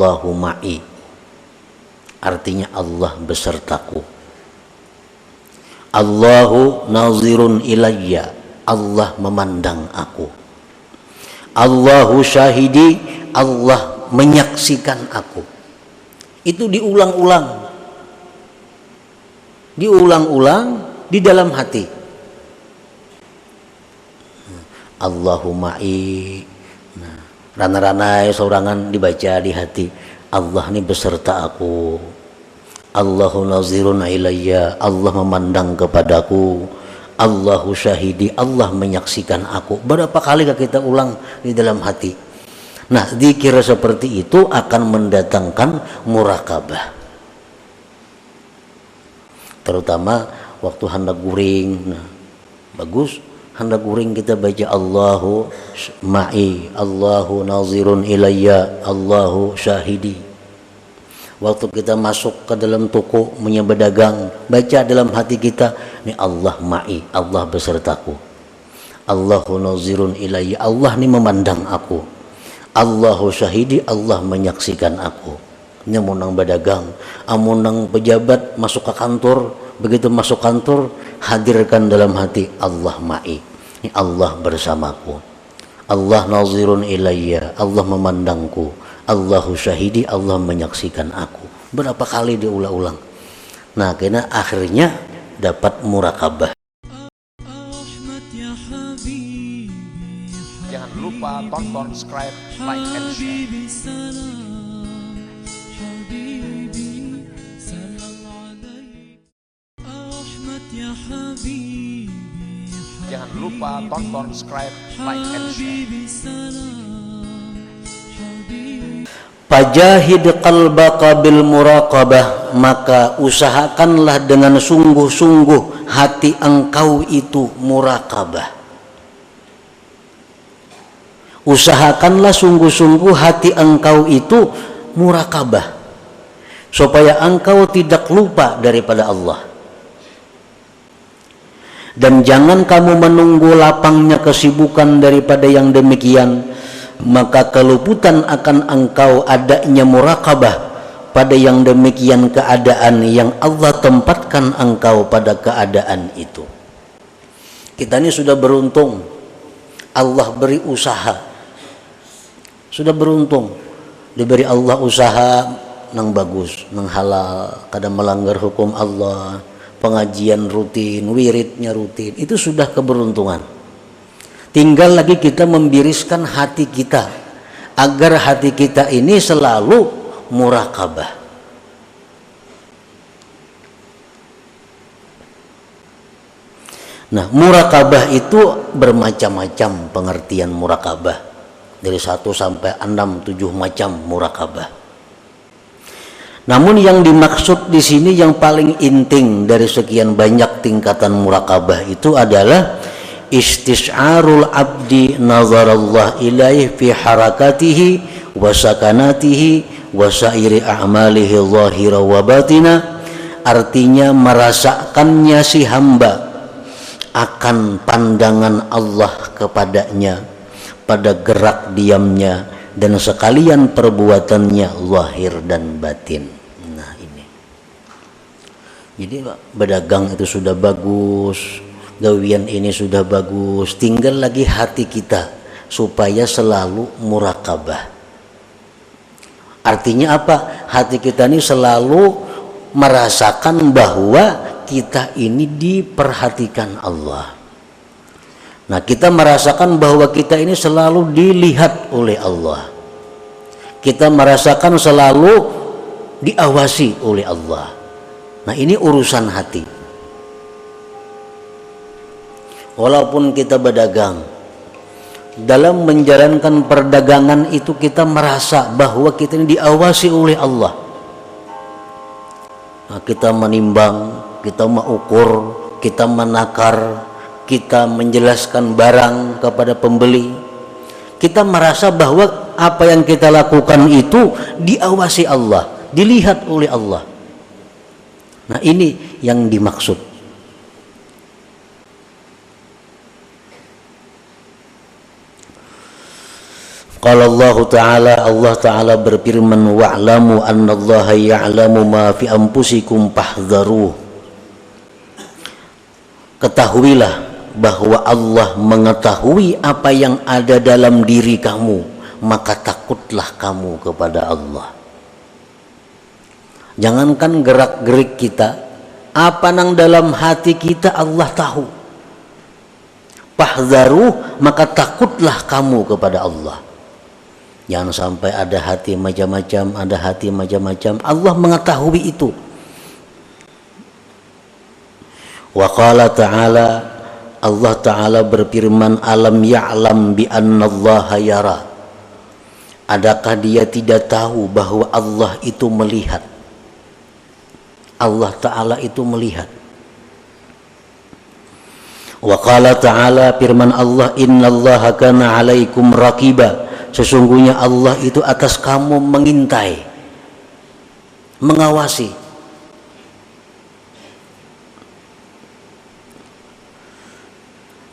Allahu ma'i, artinya Allah besertaku. Allahu nazirun ilayya, Allah memandang aku. Allahu syahidi, Allah menyaksikan aku. Itu diulang-ulang di dalam hati. Allahu ma'i. Nah, rana-rana sorangan dibaca di hati. Allah ini beserta aku. Allahu nazirun ilayya, Allah memandang kepadaku. Allahu syahidi, Allah menyaksikan aku. Berapa kali kita ulang di dalam hati. Nah, zikir seperti itu akan mendatangkan muraqabah. Terutama waktu hendak guring. Nah, bagus hendak guring kita baca Allahu ma'i, Allahu nazirun ilayya, Allahu syahidi. Waktu kita masuk ke dalam toko berdagang, baca dalam hati kita, ini Allah ma'i, Allah besertaku. Allahu nazirun ilayya, Allah ini memandang aku. Allahu syahidi, Allah menyaksikan aku. Ini amunang berdagang, amunang pejabat masuk ke kantor, begitu masuk kantor, hadirkan dalam hati Allah ma'i, ini Allah bersamaku. Allah nazirun ilayya, Allah memandangku. Allahu syahidi, Allah menyaksikan aku. Berapa kali diulang-ulang. Nah, karena akhirnya dapat muraqabah. Jangan lupa tonton, subscribe, like, and share. Jangan lupa tonton, subscribe, like, and share. Fajahid qalbaka bil muraqabah, maka usahakanlah dengan sungguh-sungguh hati engkau itu muraqabah. Usahakanlah sungguh-sungguh hati engkau itu muraqabah, supaya engkau tidak lupa daripada Allah. Dan jangan kamu menunggu lapangnya kesibukan daripada yang demikian, maka keluputan akan engkau adanya muraqabah pada yang demikian keadaan yang Allah tempatkan engkau pada keadaan itu. Kita ini sudah beruntung, Allah beri usaha, sudah beruntung diberi Allah usaha nang bagus, nang halal, kadang melanggar hukum Allah, pengajian rutin, wiridnya rutin, itu sudah keberuntungan. Tinggal lagi kita membiriskan hati kita agar hati kita ini selalu muraqabah. Nah, muraqabah itu bermacam-macam pengertian muraqabah. Dari 1 sampai 6, 7 macam muraqabah. Namun yang dimaksud di sini yang paling inting dari sekian banyak tingkatan muraqabah itu adalah istis'arul abdi nazarallah ilaih fi harakatihi wa sakanatihi wa sairi a'malihi zahira wa batina. Artinya merasakannya si hamba akan pandangan Allah kepadanya pada gerak diamnya dan sekalian perbuatannya zahir dan batin. Nah, ini jadi berdagang itu sudah bagus, gawian ini sudah bagus, tinggal lagi hati kita supaya selalu muraqabah. Artinya apa? Hati kita ini selalu merasakan bahwa kita ini diperhatikan Allah. Nah, kita merasakan bahwa kita ini selalu dilihat oleh Allah. Kita merasakan selalu diawasi oleh Allah. Nah, ini urusan hati. Walaupun kita berdagang, dalam menjalankan perdagangan itu kita merasa bahwa kita ini diawasi oleh Allah. Nah, kita menimbang, kita mengukur, kita menakar, kita menjelaskan barang kepada pembeli. Kita merasa bahwa apa yang kita lakukan itu diawasi Allah, dilihat oleh Allah. Nah, ini yang dimaksud. Qala Allah Ta'ala, Allah Ta'ala berfirman, wa'lamu annallaha ya'lamu ma fi anfusikum fahdharuh. Ketahuilah bahwa Allah mengetahui apa yang ada dalam diri kamu, maka takutlah kamu kepada Allah. Jangankan gerak-gerik kita, apa yang dalam hati kita Allah tahu. Fahdharuh, maka takutlah kamu kepada Allah. Jangan sampai ada hati macam-macam, ada hati macam-macam. Allah mengetahui itu. Wa qala ta'ala, Allah Ta'ala berfirman, alam ya'lam bi annallaha yara. Adakah dia tidak tahu bahwa Allah itu melihat? Allah Ta'ala itu melihat. Wa qala ta'ala, firman Allah, innallaha kana 'alaikum raqiba. Sesungguhnya Allah itu atas kamu mengintai, mengawasi.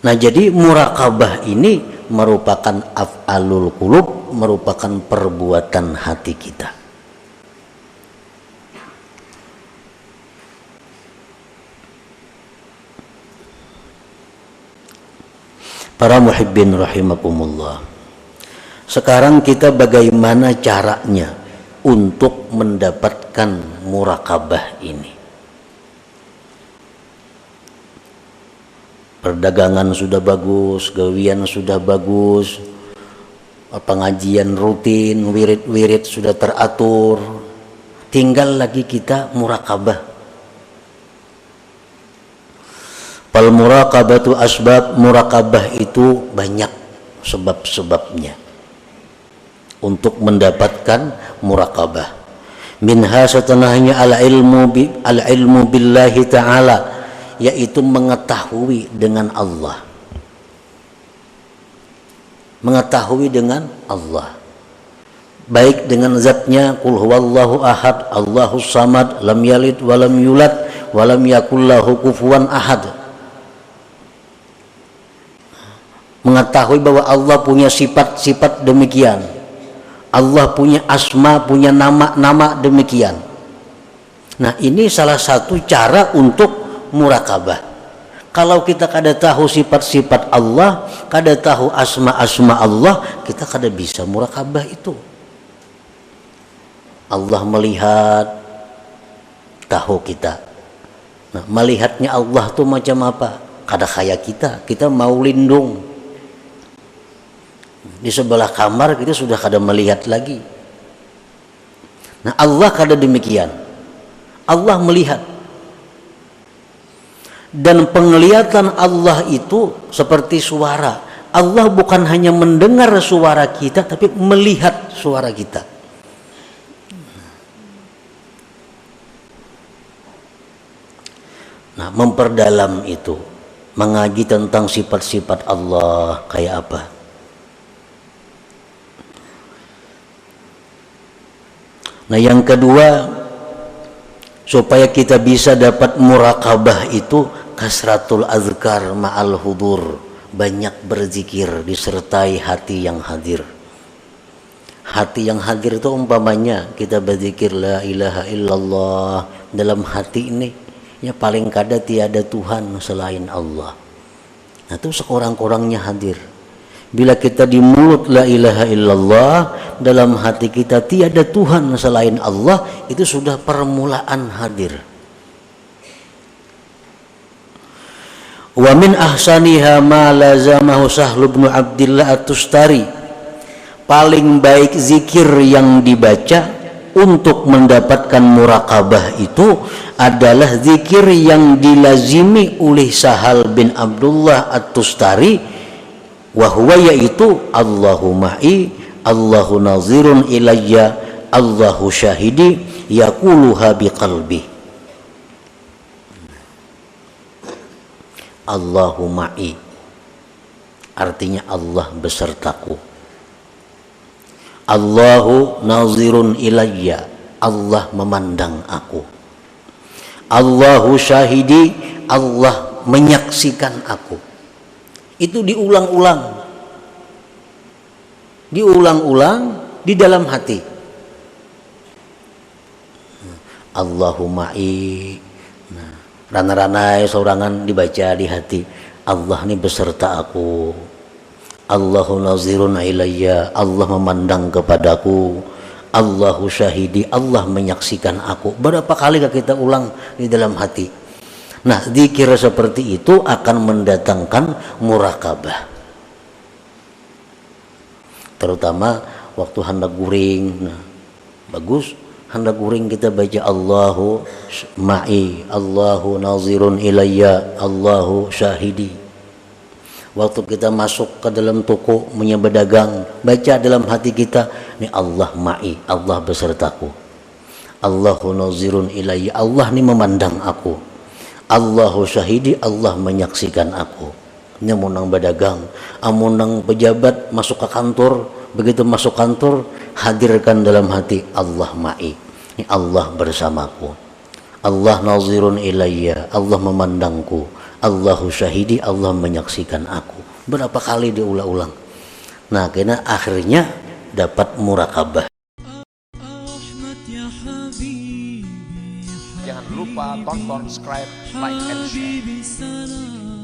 Nah, jadi muraqabah ini merupakan af'alul qulub, merupakan perbuatan hati kita. Para muhibbin rahimakumullah. Sekarang kita bagaimana caranya untuk mendapatkan muraqabah ini? Perdagangan sudah bagus, gawian sudah bagus, pengajian rutin, wirid-wirid sudah teratur, tinggal lagi kita muraqabah. Fal muraqabatu asbab, muraqabah itu banyak sebab-sebabnya untuk mendapatkan muraqabah. Minha, setelahnya al-ilmu billahi ta'ala, yaitu mengetahui dengan Allah. Mengetahui dengan Allah, baik dengan zatnya, qul huwallahu ahad, Allahus samad, lam yalid walam yulad walam yakul lahu kufuwan ahad. Mengetahui bahwa Allah punya sifat-sifat demikian, Allah punya asma, punya nama-nama demikian. Nah, ini salah satu cara untuk muraqabah. Kalau kita kada tahu sifat-sifat Allah, kada tahu asma-asma Allah, kita kada bisa muraqabah itu. Allah melihat, tahu kita. Nah, melihatnya Allah tuh macam apa? Kada kayak kita mau lindung. Di sebelah kamar kita sudah kada melihat lagi. Nah, Allah kada demikian. Allah melihat. Dan penglihatan Allah itu seperti suara. Allah bukan hanya mendengar suara kita, tapi melihat suara kita. Nah, memperdalam itu, mengaji tentang sifat-sifat Allah kayak apa. Nah, yang kedua, supaya kita bisa dapat muraqabah itu, kasratul azkar ma'al hudur, banyak berzikir disertai hati yang hadir. Hati yang hadir itu umpamanya kita berzikir la ilaha illallah, dalam hati ini ya paling kada tiada Tuhan selain Allah. Nah, itu sekurang-kurangnya hadir. Bila kita di mulut la ilaha illallah, dalam hati kita tiada Tuhan selain Allah, itu sudah permulaan hadir. Wa min ahsaniha ma lazamahu Sahl bin Abdillah At-Tustari. Paling baik zikir yang dibaca untuk mendapatkan muraqabah itu adalah zikir yang dilazimi oleh Sahal bin Abdullah At-Tustari, wahwa yaitu Allahu ma'i, Allahu nazirun ilayya, Allahu syahidi, yaquluha biqalbi. Allahu ma'i artinya Allah besertaku. Allahu nazirun ilayya, Allah memandang aku. Allahu syahidi, Allah menyaksikan aku. Itu diulang-ulang. diulang-ulang di dalam hati. Allahuma'i. Nah, rana-rana sorangan dibaca di hati. Allah ini beserta aku. Allahu nazirun ilayya. Allah memandang kepadaku. Allahu syahidi. Allah menyaksikan aku. Berapa kali kita ulang di dalam hati. Nah, zikir seperti itu akan mendatangkan murakabah. Terutama waktu hendak guring. Nah, bagus hendak guring kita baca Allahu ma'i, Allahu nazirun ilayya, Allahu syahidi. Waktu kita masuk ke dalam toko berdagang, baca dalam hati kita, ini Allah ma'i, Allah besertaku. Allahu nazirun ilayya, Allah ini memandang aku. Allahu syahidi, Allah menyaksikan aku. Ini amunang berdagang, amunang pejabat masuk ke kantor, begitu masuk kantor, hadirkan dalam hati Allah ma'i, ini Allah bersamaku. Allah nazirun ilayya, Allah memandangku. Allahu syahidi, Allah menyaksikan aku. Berapa kali diulang-ulang. Nah, karena akhirnya dapat murakabah. Jangan lupa tonton, subscribe, like, and share.